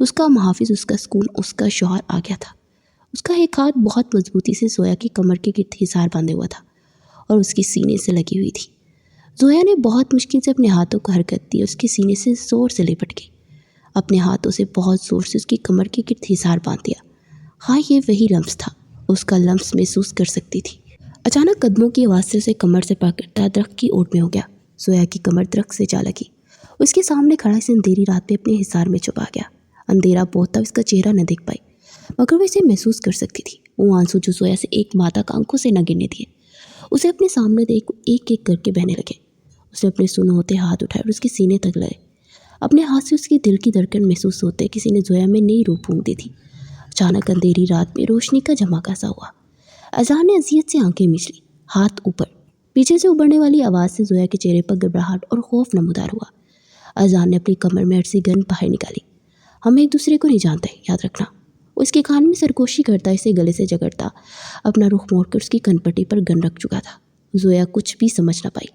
اس کا محافظ، اس کا سکون، اس کا شوہر آ گیا تھا۔ اس کا ایک ہاتھ بہت مضبوطی سے زویا کی کمر کے گرد حصار باندھے ہوا تھا اور اس کی سینے سے لگی ہوئی تھی۔ زویا نے بہت مشکل سے اپنے ہاتھوں کو حرکت دی اور اس کے سینے سے زور سے لپٹ گئی۔ اپنے ہاتھوں سے بہت زور سے اس کی کمر کے گرد حصار باندھ دیا۔ ہاں، یہ وہی لمس تھا، اس کا لمس محسوس کر سکتی تھی۔ اچانک قدموں کی آواز سے اسے کمر سے پکڑتا درخت کی اوٹ میں ہو گیا۔ زویا کی کمر درخت سے جا لگی۔ اس کے سامنے کھڑا اس اندھیری رات میں اپنے حصار میں چھپا گیا۔ اندھیرا بہت تھا، اس کا چہرہ نہ دیکھ پائی، مگر وہ اسے محسوس کر سکتی تھی۔ وہ آنسو جو زویا سے ایک ماتا کا آنکھوں سے نہ گرنے دیے، اسے اپنے سامنے دیکھ ایک ایک کر کے بہنے لگے۔ اس نے اپنے سونے ہوتے ہاتھ اٹھائے اور اس کے سینے تک لائے۔ اپنے ہاتھ سے اس کی دل کی دھڑکن محسوس ہوتے کسی نے زویا میں نئی روح پھونک دی تھی۔ اچانک اندھیری رات میں روشنی کا جھماکا سا ہوا۔ اذان نے اذیت سے آنکھیں مچ لی، ہاتھ اوپر۔ پیچھے سے ابھرنے والی آواز سے زویا کے چہرے پر گھبراہٹ اور خوف نمودار ہوا۔ اذان نے اپنی کمر میں عرصی گن باہر نکالی۔ ہم ایک دوسرے کو نہیں جانتے، یاد رکھنا۔ وہ اس کے کان میں سرگوشی کرتا، اسے گلے سے جگڑتا، اپنا رخ موڑ کر اس کی کن پٹی پر گن رکھ چکا تھا۔ زویا کچھ بھی سمجھ نہ پائی۔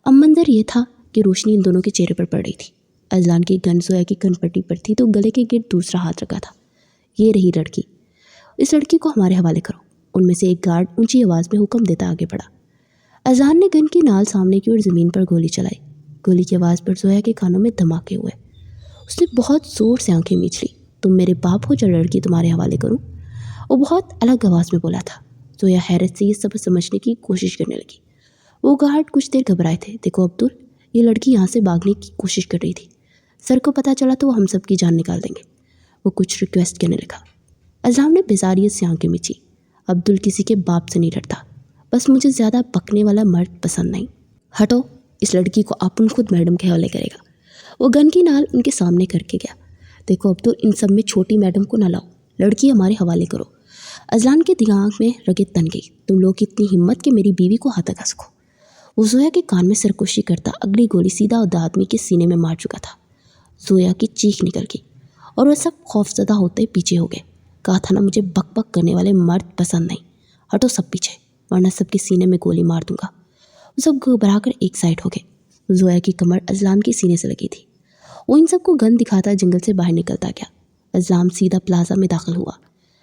اب منظر یہ تھا کہ روشنی ان دونوں کے چہرے پر پڑ رہی تھی۔ اذان کی گن زویا کی کن پٹی پر تھی تو گلے کے گرد دوسرا ہاتھ رکھا تھا۔ یہ رہی لڑکی، اس لڑکی کو ہمارے حوالے کرو۔ ان میں سے ایک گارڈ اونچی آواز میں حکم دیتا آگے بڑھا۔ اذان نے گن کی نال سامنے کی اور زمین پر گولی چلائی۔ گولی کی آواز پر زویا کے کانوں میں دھماکے ہوئے۔ اس نے بہت زور سے آنکھیں میچ لی۔ تم میرے باپ ہو جو لڑکی تمہارے حوالے کروں؟ وہ بہت الگ آواز میں بولا تھا۔ زویا حیرت سے یہ سب سمجھنے کی کوشش کرنے لگی۔ وہ گارڈ کچھ دیر گھبرائے تھے۔ دیکھو عبدل، یہ لڑکی یہاں سے بھاگنے کی کوشش کر رہی تھی۔ سر کو پتہ چلا تو وہ ہم سب کی جان نکال دیں گے۔ وہ کچھ ریکویسٹ کرنے لگا۔ اذان نے بیزاریت سے آنکھیں میچی۔ عبدل کسی کے باپ سے نہیں ڈرتا، بس مجھے زیادہ بکنے والا مرد پسند نہیں۔ ہٹو، اس لڑکی کو اپن خود میڈم کے حوالے کرے گا۔ وہ گن کی نال ان کے سامنے کر کے گیا۔ دیکھو عبدل، ان سب میں چھوٹی میڈم کو نہ لاؤ، لڑکی ہمارے حوالے کرو۔ اذان کے دماغ میں رگت تن گئی۔ تم لوگ کی اتنی ہمت کہ میری بیوی کو ہاتھ لگا سکو۔ وہ زویا کے کان میں سرکوشی کرتا اگلی گولی سیدھا اس آدمی کے سینے میں مار چکا تھا۔ زویا کی چیخ نکل گئی اور وہ سب خوفزدہ ہوتے پیچھے ہو گئے۔ کہا تھا نا مجھے بک بک کرنے والے مرد پسند نہیں۔ ہٹو سب پیچھے، ورنہ سب کے سینے میں گولی مار دوں گا۔ وہ سب گھبرا کر ایک سائڈ ہو گئے۔ زویا کی کمر اذان کے سینے سے لگی تھی۔ وہ ان سب کو گن دکھاتا جنگل سے باہر نکلتا گیا۔ اذان سیدھا پلازا میں داخل ہوا۔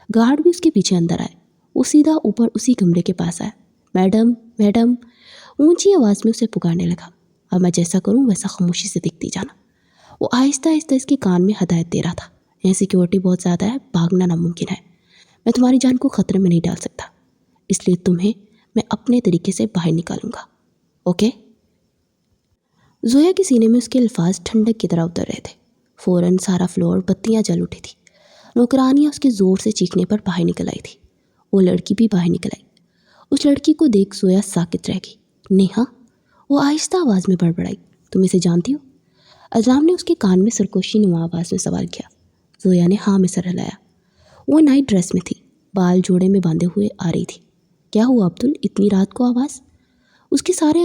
گارڈ بھی اس کے پیچھے اندر آئے۔ وہ سیدھا اوپر اسی کمرے کے پاس آیا۔ میڈم، میڈم، اونچی آواز میں اسے پکارنے لگا۔ اب میں جیسا کروں ویسا خاموشی سے دیکھتی جانا۔ وہ آہستہ آہستہ اس کے کان میں ہدایت دے رہا تھا۔ یہاں سیکیورٹی بہت زیادہ ہے، بھاگنا ناممکن ہے۔ میں تمہاری جان کو خطرے میں نہیں ڈال سکتا، اس لیے تمہیں میں اپنے طریقے سے باہر نکالوں گا، اوکے؟ زویا کے سینے میں اس کے الفاظ ٹھنڈک کی طرح اتر رہے تھے۔ فوراً سارا فلور بتیاں جل اٹھی تھی۔ نوکرانیاں اس کے زور سے چیخنے پر باہر نکل آئی تھی۔ وہ لڑکی بھی باہر نکل آئی۔ اس لڑکی کو دیکھ زویا ساکت رہ گئی۔ نیہا، وہ آہستہ آواز میں بڑبڑائی، تم اسے جانتی ہو؟ اذان نے اس کے کان میں سرکوشی نما آواز میں سوال کیا۔ زویا نے ہاں میں سر ہلایا۔ وہ نائٹ ڈریس میں تھی، بال جوڑے میں باندھے ہوئے آ رہی تھی۔ کیا ہوا عبدل، اتنی رات کو آواز؟ اس کے سارے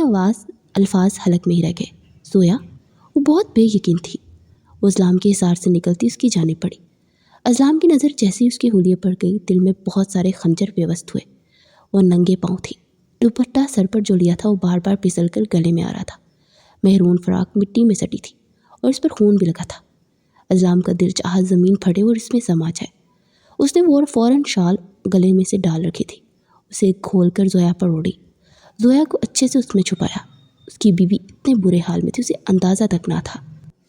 الفاظ حلق میں ہی رہ گئے۔ زویا، وہ بہت بے یقین تھی۔ وہ اسلام کے حصار سے نکلتی اس کی جانب پڑی۔ اسلام کی نظر جیسے اس کے حلیے پر گئی، دل میں بہت سارے خنجر پیوست ہوئے۔ وہ ننگے پاؤں تھی۔ دوپٹہ سر پر جو لیا تھا وہ بار بار پھسل کر گلے میں آ رہا تھا۔ مہرون فراق مٹی میں سٹی تھی اور اس پر خون بھی لگا تھا۔ اسلام کا دل چاہا زمین پھٹے اور اس میں سما جائے۔ اس نے وہ فوراً شال گلے میں سے ڈال رکھی تھی، اسے کھول کر زویا پر اوڑھی۔ زویا کو اچھے سے اس میں چھپایا۔ اس کی بیوی اتنے برے حال میں تھی اسے اندازہ تک نہ تھا۔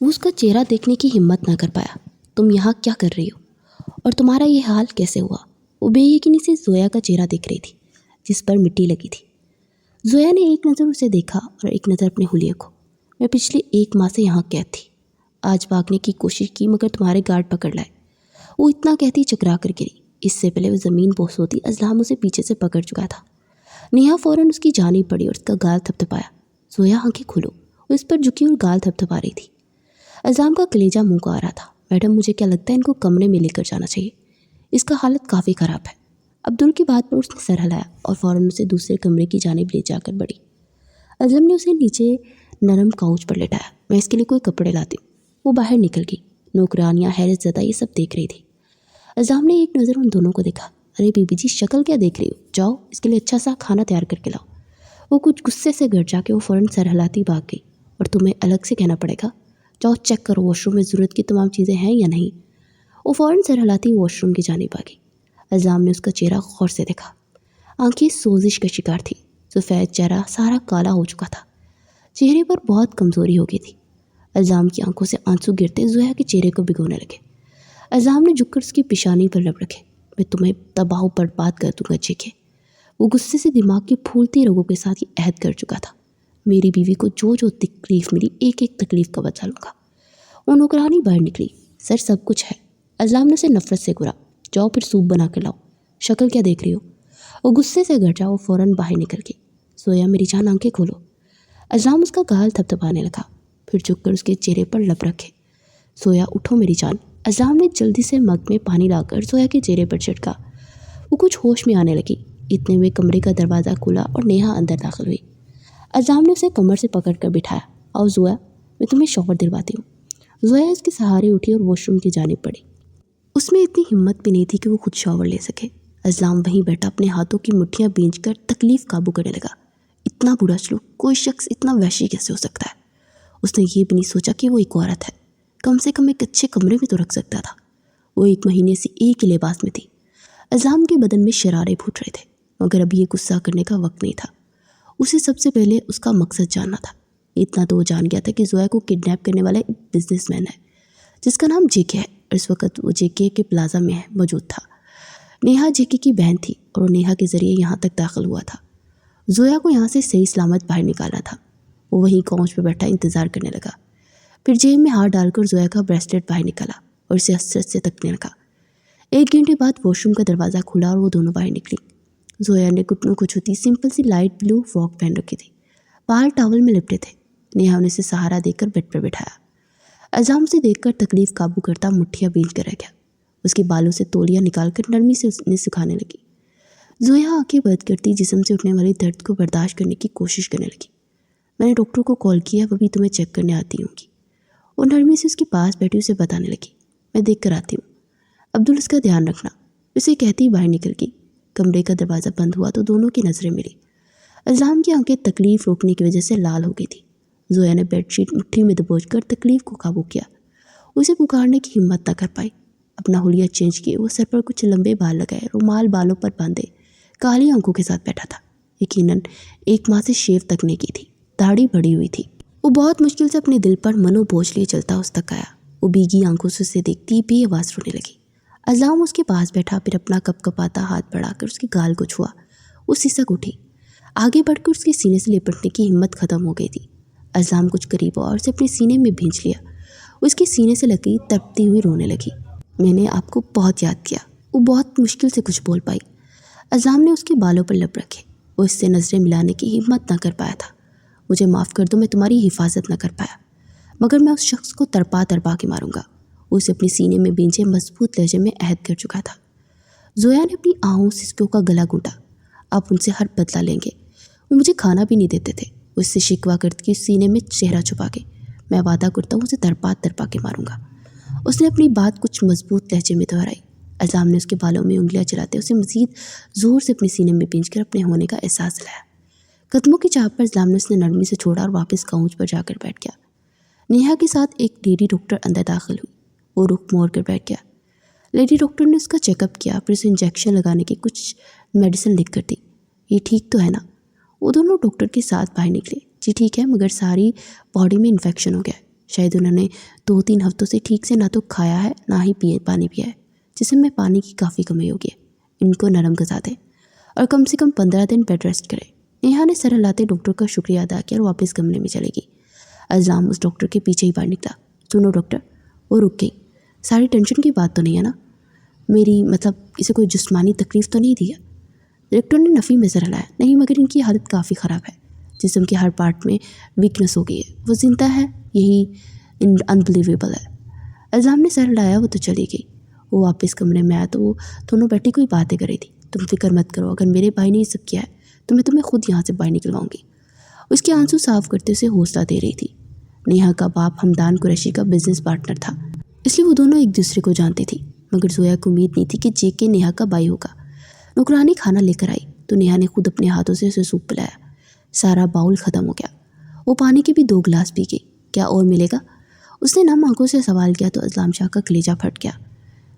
وہ اس کا چہرہ دیکھنے کی ہمت نہ کر پایا۔ تم یہاں کیا کر رہی ہو اور تمہارا یہ حال کیسے ہوا؟ وہ بے یقینی سے زویا کا چہرہ دیکھ رہی تھی جس پر مٹی لگی تھی۔ زویا نے ایک نظر اسے دیکھا اور ایک نظر اپنے حلیے کو۔ میں پچھلے 1 ماہ سے یہاں قید تھی۔ آج بھاگنے کی کوشش کی مگر تمہارے گارڈ پکڑ لائے۔ وہ اتنا کہتی چکرا کر گری۔ اس سے پہلے وہ زمین بوس ہوتی اسلام اسے پیچھے سے پکڑ چکا تھا۔ نیہا فوراً اس کی جانب پڑی اور اس کا گال تھپتھپایا۔ زویا آنکھیں کھولو۔ وہ اس پر جھکی اور گال تھپتھپا رہی تھی۔ اسلام کا کلیجہ منہ کو آ رہا تھا۔ میڈم، مجھے کیا لگتا ہے ان کو کمرے میں لے کر جانا چاہیے، اس کا حالت کافی خراب ہے۔ عبدل کی بات پر اس نے سر ہلایا اور فوراً اسے دوسرے کمرے کی جانب لے جا کر بڑھی۔ اسلم نے اسے نیچے نرم کاؤچ پر لٹایا۔ میں اس کے لیے کوئی کپڑے لاتی ہوں۔ وہ باہر نکل گئی۔ نوکرانیاں حیرت زدہ یہ سب دیکھ رہی تھی۔ اسلم نے ایک نظر ان دونوں کو دیکھا۔ ارے بی بی جی، شکل کیا دیکھ رہی ہو؟ جاؤ اس کے لیے اچھا سا کھانا تیار کر کے لاؤ۔ وہ کچھ غصے سے گھر جا کے وہ فوراً سر ہلاتی بھاگ گئی۔ اور تمہیں الگ سے کہنا پڑے گا، جاؤ چیک کرو واش روم میں ضرورت کی تمام چیزیں ہیں یا نہیں۔ وہ فوراً سر ہلاتی واش روم کی جانب آ گئی۔ اذام نے اس کا چہرہ غور سے دیکھا۔ آنکھیں سوزش کا شکار تھی، سفید چہرہ سارا کالا ہو چکا تھا، چہرے پر بہت کمزوری ہو گئی تھی۔ اذام کی آنکھوں سے آنسو گرتے زویا کے چہرے کو بھگونے لگے۔ اذام نے جھک کر اس کی پیشانی پر لب رکھے۔ میں تمہیں تباہ و برباد کر دوں گا جیکے۔ وہ غصے سے دماغ کی پھولتی رگوں کے ساتھ یہ عہد کر چکا تھا۔ میری بیوی کو جو جو تکلیف ملی، ایک ایک تکلیف کا بدلہ لوں گا۔ وہ نوکرانی باہر نکلی۔ سر سب کچھ ہے۔ اذام نے اسے نفرت سے گھورا۔ جاؤ پھر سوپ بنا کر لاؤ۔ شکل کیا دیکھ رہی ہو؟ وہ غصے سے گرجا۔ وہ فوراً باہر نکل گئی۔ زویا میری جان آنکھیں کھولو۔ اذام اس کا گال تھپتھپانے لگا، پھر جھک کر اس کے چہرے پر لب رکھے۔ زویا اٹھو میری جان۔ اذام نے جلدی سے مگ میں پانی لا کر زویا کے چہرے پر چھڑکا۔ وہ کچھ ہوش میں آنے لگی۔ اتنے میں کمرے کا دروازہ کھلا اور نیہا اندر داخل ہوئی۔ اذام نے اسے کمر سے پکڑ کر بٹھایا۔ آؤ زویا، میں تمہیں شاور دلواتی ہوں۔ زویا اس کے سہارے اٹھی اور واش روم کی جانب بڑھی۔ اس میں اتنی ہمت بھی نہیں تھی کہ وہ خود شاور لے سکے۔ اذام وہیں بیٹھا اپنے ہاتھوں کی مٹھیاں بھینچ کر تکلیف قابو کرنے لگا۔ اتنا برا سلوک، کوئی شخص اتنا وحشی کیسے ہو سکتا ہے؟ اس نے یہ بھی نہیں سوچا کہ وہ ایک عورت ہے، کم سے کم ایک اچھے کمرے میں تو رکھ سکتا تھا۔ وہ 1 مہینے سے ایک ہی لباس میں تھی۔ اذام کے بدن میں شرارے پھوٹ رہے تھے، مگر اب یہ غصہ کرنے کا وقت نہیں تھا۔ اسے سب سے پہلے اس کا مقصد جاننا تھا۔ اتنا تو وہ جان گیا تھا کہ زویا کو کڈنیپ کرنے والا ایک بزنس مین ہے جس کا نام جے کے ہے، اور اس وقت وہ جے کے پلازا میں موجود تھا۔ نیہا جے کے کی بہن تھی اور وہ نیہا کے ذریعے یہاں تک داخل ہوا تھا۔ زویا کو یہاں سے صحیح سلامت باہر نکالا تھا۔ وہ وہیں کاؤنچ پہ بیٹھا انتظار کرنے لگا۔ پھر جیب میں ہاتھ ڈال کر زویا کا بریسلیٹ باہر نکالا اور اسے حسرت سے تکنے لگا۔ 1 گھنٹے بعد واش روم کا دروازہ کھلا اور وہ دونوں باہر نکلی۔ زویا نے گھٹنوں کو چھوتی سمپل سی لائٹ بلو فراک پہن رکھی تھی، بال ٹاول میں لپٹے تھے۔ نیہا نے اسے سہارا دے کر بیڈ پر بٹھایا۔ اذام سے دیکھ کر تکلیف قابو کرتا مٹھیاں بھینچ کر رہ گیا۔ اس کے بالوں سے تولیاں نکال کر نرمی سے انہیں سکھانے لگی۔ زویا آنکھیں بند کرتی جسم سے اٹھنے والی درد کو برداشت کرنے کی کوشش کرنے لگی۔ میں نے ڈاکٹر کو کال کیا، وہ بھی تمہیں چیک کرنے آتی ہوں گی۔ وہ نرمی سے اس کے پاس بیٹھی اسے بتانے لگی۔ میں دیکھ کر آتی ہوں، عبدل اس کا دھیان رکھنا۔ اسے کہتی باہر نکل گئی۔ کمرے کا دروازہ بند ہوا تو دونوں کی نظریں ملی۔ اذام کی آنکھیں تکلیف روکنے کی وجہ سے لال ہو گئی تھی۔ زویا نے بیڈ شیٹ مٹھی میں دبوچ کر تکلیف کو قابو کیا۔ اسے پکارنے کی ہمت نہ کر پائی۔ اپنا حلیہ چینج کیے وہ سر پر کچھ لمبے بال لگائے، رومال بالوں پر باندھے، کالی آنکھوں کے ساتھ بیٹھا تھا۔ یقیناً 1 ماہ سے شیو تک نہیں کی تھی، داڑھی بڑھی ہوئی تھی۔ وہ بہت مشکل سے اپنے دل پر منو بوجھ لیے چلتا اس تک آیا۔ وہ بھیگی آنکھوں سے اسے دیکھتی بے آواز رونے لگی۔ اذام اس کے پاس بیٹھا، پھر اپنا کپ کپاتا ہاتھ بڑھا کر اس کے گال کو چھوا۔ وہ سسک اٹھی، آگے بڑھ کر اس کے سینے سے لپٹنے کی ہمت ختم ہو گئی تھی۔ اذام کچھ قریب ہوا اور اسے اپنے سینے میں بھینچ لیا۔ وہ اس کے سینے سے لگی تڑپتی ہوئی رونے لگی۔ میں نے آپ کو بہت یاد کیا۔ وہ بہت مشکل سے کچھ بول پائی۔ اذام نے اس کے بالوں پر لب رکھے۔ وہ اس سے نظریں ملانے کی ہمت نہ کر پایا تھا۔ مجھے معاف کر دو، میں تمہاری حفاظت نہ کر پایا، مگر میں اس شخص کو تڑپا کے ماروں گا۔ وہ اسے اپنے سینے میں بھینچے مضبوط لہجے میں عہد کر چکا تھا۔ زویا نے اپنی آہوں سسکیوں کا گلا گھونٹا۔ آپ ان سے ہر بدلہ لیں گے۔ وہ مجھے کھانا بھی نہیں دیتے تھے۔ وہ اس سے شکوہ کرتی سینے میں چہرہ چھپا کے، میں وعدہ کرتا ہوں اسے تڑپا کے ماروں گا۔ اس نے اپنی بات کچھ مضبوط لہجے میں دہرائی۔ اذام نے اس کے بالوں میں انگلیاں چلاتے اسے مزید زور سے اپنے سینے میں بھینچ کر اپنے ہونے کا احساس دلایا۔ قدموں کی چاپ پر اذام نے اسے نرمی سے چھوڑا اور واپس کاؤنچ پر جا کر بیٹھ گیا۔ نیہا کے ساتھ ایک لیڈی ڈاکٹر اندر داخل ہوئی۔ وہ رخ موڑ کر بیٹھ گیا۔ لیڈی ڈاکٹر نے اس کا چیک اپ کیا، پھر اسے انجیکشن لگانے کی کچھ میڈیسن لکھ کر دی۔ یہ ٹھیک تو ہے نا؟ وہ دونوں ڈاکٹر کے ساتھ باہر نکلے۔ جی ٹھیک ہے، مگر ساری باڈی میں انفیکشن ہو گیا ہے۔ شاید انہوں نے 2-3 ہفتوں سے ٹھیک سے نہ تو کھایا ہے نہ ہی پانی پیا ہے۔ جسم میں پانی کی کافی کمی ہوگی ہے۔ ان کو نرم غذا دیں اور کم سے کم 15 دن بیڈ ریسٹ کریں۔ نیہا نے سر ہلاتے ڈاکٹر کا شکریہ ادا کیا اور واپس کمرے میں چلے گئی۔ اذام اس ڈاکٹر کے پیچھے ہی باہر نکلا۔ سنو ڈاکٹر، وہ رک گئی۔ ساری ٹینشن کی بات تو نہیں ہے نا؟ میری مطلب اسے کوئی جسمانی تکلیف تو نہیں دی ہے؟ ڈاکٹر نے نفی میں سر ہلایا۔ نہیں، مگر ان کی حالت کافی خراب ہے۔ جسم کے ہر پارٹ میں ویکنس ہو گئی ہے۔ وہ زندہ ہے، یہی انبلیویبل ہے۔ اذام نے سر ہلایا۔ وہ تو چلی گئی۔ وہ واپس کمرے میں آیا تو وہ دونوں بیٹھی کوئی باتیں کر رہی تھی۔ تم فکر مت کرو، اگر میرے بھائی نے یہ سب کیا ہے تو میں تمہیں خود یہاں سے باہر نکلواؤں گی۔ اس کے آنسو صاف کرتے اسے حوصلہ دے رہی تھی۔ نیہا کا باپ حمدان قریشی کا بزنس پارٹنر تھا، اس لیے وہ دونوں ایک دوسرے کو جانتی تھی، مگر زویا کو امید نہیں تھی کہ جے کے نیہا کا بھائی ہوگا۔ نوکرانی کھانا لے کر آئی تو نیہا نے خود اپنے ہاتھوں سے اسے سوپ پلایا۔ سارا باؤل ختم ہو گیا۔ وہ پانی کے بھی 2 گلاس پی گئی۔ کیا اور ملے گا؟ اس نے نم آنکھوں سے سوال کیا تو اسلام شاہ کا کلیجہ پھٹ گیا۔